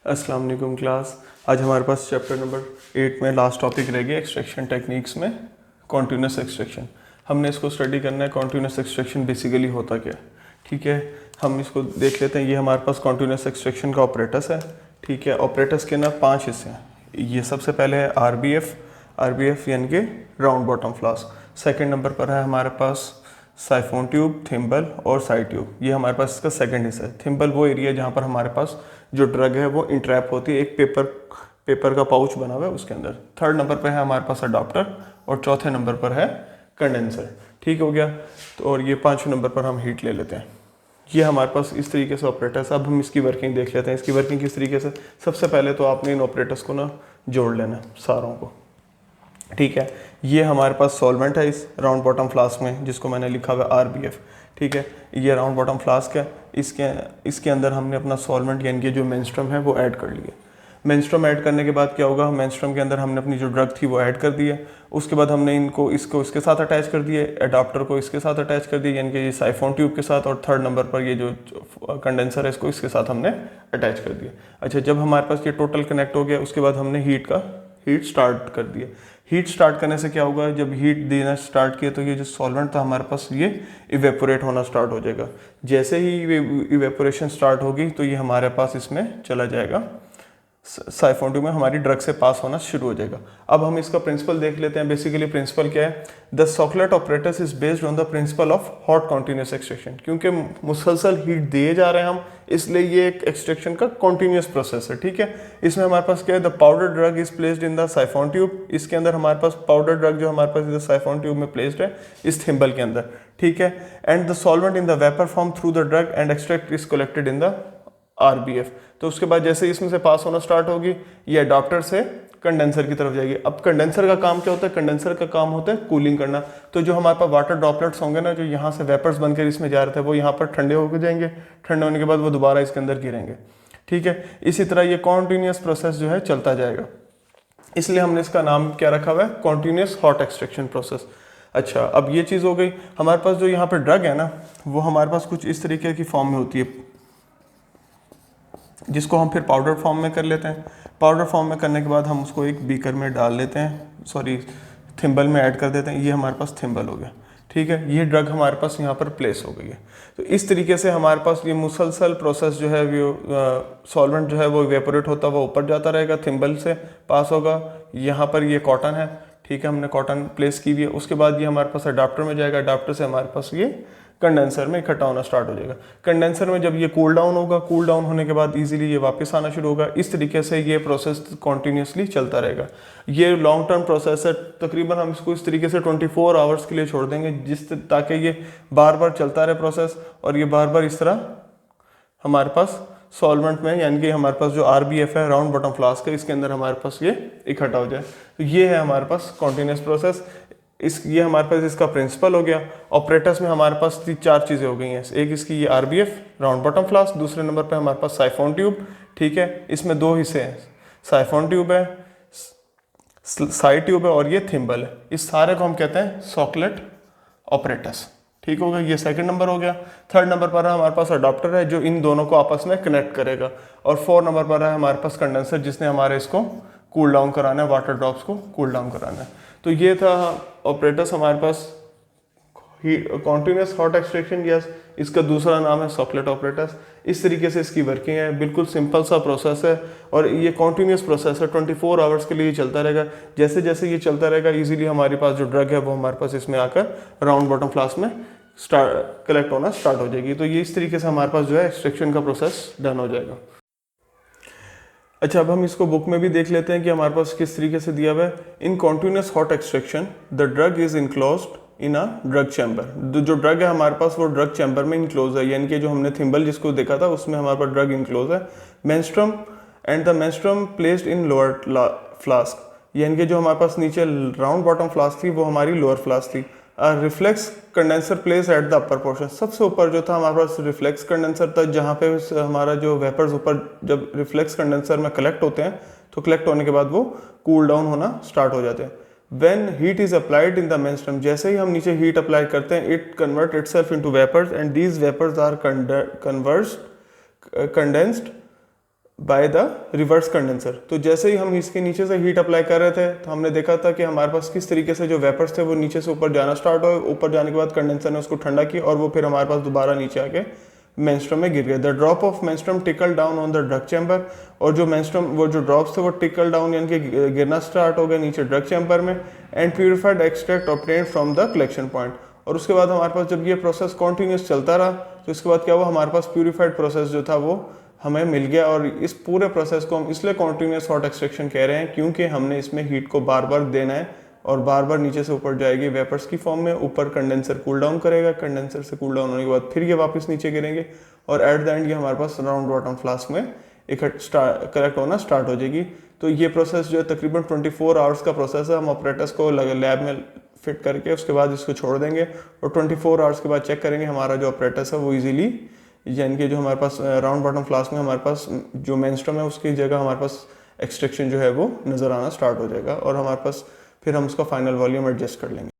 अस्सलाम वालेकुम क्लास। आज हमारे पास चैप्टर नंबर 8 में लास्ट टॉपिक रह गया एक्सट्रैक्शन टेक्निक्स में कॉन्टिन्यूस एक्सट्रैक्शन। हमने इसको स्टडी करना है कॉन्टिन्यूस एक्सट्रैक्शन बेसिकली होता क्या है। ठीक है, हम इसको देख लेते हैं। ये हमारे पास कॉन्टिन्यूस एक्सट्रैक्शन का ऑपरेटस है। ठीक है, ऑपरेटस के ना 5 हिस्से हैं। ये सबसे पहले है आरबीएफ यानी कि round bottom flask. Second number पर है हमारे पास साइफोन ट्यूब, थिम्बल और साइड ट्यूब। ये हमारे पास इसका सेकंड हिस्सा है। थिम्बल वो एरिया जहाँ पर हमारे पास जो ड्रग है वो इंट्रैप होती है, एक पेपर का पाउच बना हुआ है उसके अंदर। थर्ड नंबर पर है हमारे पास अडॉप्टर और चौथे नंबर पर है कंडेंसर। ठीक हो गया। तो और ये 5वें नंबर पर हम हीट ले लेते हैं। ये हमारे पास इस तरीके से ऑपरेटर्स। अब हम इसकी वर्किंग देख लेते हैं। इसकी वर्किंग किस तरीके से, सबसे पहले तो आपने इन ऑपरेटर्स को ना जोड़ लेना सारों को। ठीक है, ये हमारे पास सॉल्वेंट है इस राउंड बॉटम फ्लास्क में जिसको मैंने लिखा हुआ है आरबीएफ। ठीक है, ये राउंड बॉटम फ्लास्क है। इसके अंदर हमने अपना सॉल्वेंट यानी कि जो मेंस्ट्रुम है वो ऐड कर लिया। मेंस्ट्रुम ऐड करने के बाद क्या होगा, मेंस्ट्रुम के अंदर हमने अपनी जो ड्रग थी वो ऐड कर दी है। उसके बाद हमने इसको इसके साथ अटैच कर दिए, एडाप्टर को इसके साथ अटैच कर दिया यानी कि ये साइफोन ट्यूब के साथ, और थर्ड नंबर पर ये जो कंडेंसर है इसको इसके साथ हमने अटैच कर दिया। अच्छा, जब हमारे पास ये टोटल कनेक्ट हो गया उसके बाद हमने हीट स्टार्ट कर दिया। हीट स्टार्ट करने से क्या होगा, जब हीट देना स्टार्ट किया तो ये जो सॉल्वेंट था हमारे पास ये इवेपोरेट होना स्टार्ट हो जाएगा। जैसे ही इवेपोरेशन स्टार्ट होगी तो ये हमारे पास इसमें चला जाएगा, साइफोन ट्यूब में हमारी ड्रग से पास होना शुरू हो जाएगा। अब हम इसका प्रिंसिपल देख लेते हैं। बेसिकली प्रिंसिपल क्या है, the Soxhlet apparatus is based on the principle of hot continuous extraction. क्योंकि मुसलसल हीट दिए जा रहे हैं हम, इसलिए ये एक एक्सट्रैक्शन का कॉन्टिन्यूस प्रोसेस है। ठीक है, इसमें हमारे पास क्या है, the powder drug is placed in the siphon tube. इसके अंदर हमारे पास पाउडर ड्रग जो हमारे पास इधर साइफोन ट्यूब में प्लेस्ड है इस थिम्बल के अंदर। ठीक है, and the solvent in the vapour form through the drug and extract is collected in the RBF. तो उसके बाद जैसे इसमें से पास होना स्टार्ट होगी ये अडॉप्टर से कंडेंसर की तरफ जाएगी। अब कंडेंसर का काम क्या होता है, कंडेंसर का काम होता है कूलिंग करना। तो जो हमारे पास वाटर ड्रॉपलेट्स होंगे ना, जो यहाँ से वेपर्स बनकर इसमें जा रहे थे, वो यहाँ पर ठंडे होकर जाएंगे। ठंडे होने के बाद वो दोबारा इसके अंदर गिरेंगे। ठीक है, इसी तरह ये कॉन्टिन्यूस प्रोसेस जो है चलता जाएगा, इसलिए हमने इसका नाम क्या रखा हुआ है, कॉन्टिन्यूस हॉट एक्सट्रैक्शन प्रोसेस। अच्छा, अब ये चीज़ हो गई। हमारे पास जो यहाँ पर ड्रग है ना, वो हमारे पास कुछ इस तरीके की फॉर्म में होती है, जिसको हम फिर पाउडर फॉर्म में कर लेते हैं। पाउडर फॉर्म में करने के बाद हम उसको एक बीकर में डाल लेते हैं, थिम्बल में ऐड कर देते हैं। ये हमारे पास थिम्बल हो गया। ठीक है, ये ड्रग हमारे पास यहाँ पर प्लेस हो गई है। तो इस तरीके से हमारे पास ये मुसलसल प्रोसेस जो है, वो सॉल्वेंट जो है वो इवेपोरेट होता हुआ ऊपर जाता रहेगा, थिम्बल से पास होगा। यहाँ पर ये कॉटन है। ठीक है, हमने कॉटन प्लेस की हुई है। उसके बाद ये हमारे पास अडाप्टर में जाएगा। अडाप्टर से हमारे पास ये कंडेंसर में इकट्ठा होना स्टार्ट हो जाएगा। कंडेंसर में जब ये कूल डाउन होगा, कूल डाउन होने के बाद इजीली ये वापस आना शुरू होगा। इस तरीके से ये प्रोसेस कॉन्टिन्यूसली चलता रहेगा। ये लॉन्ग टर्म प्रोसेस है। तकरीबन हम इसको इस तरीके से 24 आवर्स के लिए छोड़ देंगे, ताकि ये बार बार चलता रहे प्रोसेस, और ये बार बार इस तरह हमारे पास सॉल्वेंट में, यानी कि हमारे पास जो आरबीएफ है, राउंड बॉटम फ्लास्क है, इसके अंदर हमारे पास ये इकट्ठा हो जाए। तो ये है हमारे पास कॉन्टिन्यूस प्रोसेस। ये हमारे पास इसका प्रिंसिपल हो गया। ऑपरेटर्स में हमारे पास 4 चीज़ें हो गई हैं। एक इसकी ये आरबीएफ राउंड बॉटम फ्लास्क, दूसरे नंबर पे हमारे पास साइफोन ट्यूब। ठीक है, इसमें 2 हिस्से हैं, साइफोन ट्यूब है, साइड ट्यूब है, और ये थिम्बल है। इस सारे को हम कहते हैं सॉकलेट ऑपरेटर्स। ठीक हो गया, ये सेकंड नंबर हो गया। थर्ड नंबर पर हमारे पास अडॉप्टर है जो इन दोनों को आपस में कनेक्ट करेगा, और 4 नंबर पर है हमारे पास कंडेंसर जिसने हमारे इसको कूल डाउन कराना है, वाटर ड्रॉप्स को कूल डाउन कराना है। तो ये था ऑपरेटर्स हमारे पास कॉन्टिन्यूस हॉट एक्सट्रैक्शन, यस, इसका दूसरा नाम है सॉकलेट ऑपरेटर्स। इस तरीके से इसकी वर्किंग है। बिल्कुल सिंपल सा प्रोसेस है, और ये कॉन्टिन्यूस प्रोसेस है। 24 आवर्स के लिए चलता रहेगा। जैसे जैसे ये चलता रहेगा इजीली हमारे पास जो ड्रग है वो हमारे पास इसमें आकर राउंड बॉटम फ्लास्क में कलेक्ट होना स्टार्ट हो जाएगी। तो ये इस तरीके से हमारे पास जो है एक्सट्रैक्शन का प्रोसेस डन हो जाएगा। अच्छा, अब हम इसको बुक में भी देख लेते हैं कि हमारे पास किस तरीके से दिया हुआ है। In continuous hot extraction the drug is enclosed in a drug chamber. जो ड्रग है हमारे पास वो ड्रग चैम्बर में इनक्लोज है, यानी कि जो हमने थिम्बल जिसको देखा था उसमें हमारे पास ड्रग इनक्लोज है। Menstruum and the menstruum placed in lower flask, यानी कि जो हमारे पास नीचे राउंड बॉटम फ्लास्क थी वो हमारी लोअर फ्लास्क थी। Reflex condenser place at the upper portion, सबसे ऊपर जो था हमारे पास रिफ्लेक्स कंडेंसर था, जहाँ पे हमारा जो वेपर्स ऊपर जब रिफ्लेक्स कंडेंसर में कलेक्ट होते हैं तो कलेक्ट होने के बाद वो कूल डाउन होना स्टार्ट हो जाते हैं। When heat is applied in the menstruum, जैसे ही हम नीचे हीट अप्लाई करते हैं, it convert itself into vapours and these vapours are condensed by the reverse condenser. तो जैसे ही हम इसके नीचे से हीट अप्लाई कर रहे थे तो हमने देखा था कि हमारे पास किस तरीके से जो वेपर्स थे वो नीचे से ऊपर जाना स्टार्ट हुए, ऊपर जाने के बाद कंडेंसर ने उसको ठंडा किया और वो फिर हमारे पास दोबारा नीचे आके मेंस्ट्रुम में गिर गए। The drop of menstruum tackle down on the drug chamber, और जो मेंस्ट्रुम वो जो ड्रॉप्स थे वो टिकल डाउन यानी कि गिरना स्टार्ट हो गया नीचे ड्रग चैम्बर में। And purified extract obtained from the collection point. और उसके बाद हमारे पास जब ये प्रोसेस कॉन्टिन्यूस चलता रहा तो इसके बाद क्या हुआ, हमारे पास प्यूरिफाइड प्रोसेस जो था वो हमें मिल गया। और इस पूरे प्रोसेस को हम इसलिए कॉन्टिन्यूस हॉट एक्सट्रैक्शन कह रहे हैं क्योंकि हमने इसमें हीट को बार बार देना है और बार बार नीचे से ऊपर जाएगी वेपर्स की फॉर्म में, ऊपर कंडेंसर कूल डाउन करेगा, कंडेंसर से कूल डाउन होने के बाद फिर ये वापस नीचे गिरेंगे और एट द एंड ये हमारे पास राउंड बॉटम फ्लास्क में कलेक्ट होना स्टार्ट हो जाएगी। तो ये प्रोसेस जो है तकरीबन 24 आवर्स का प्रोसेस है। हम ऑपरेटर्स को लैब में फिट करके उसके बाद इसको छोड़ देंगे और 24 आवर्स के बाद चेक करेंगे हमारा जो ऑपरेटर्स है वो इजीली, यानी कि जो हमारे पास राउंड बॉटम फ्लास्क में हमारे पास जो मेंस्ट्रुम है उसकी जगह हमारे पास एक्सट्रैक्शन जो है वो नज़र आना स्टार्ट हो जाएगा और हमारे पास फिर हम उसका फाइनल वॉल्यूम एडजस्ट कर लेंगे।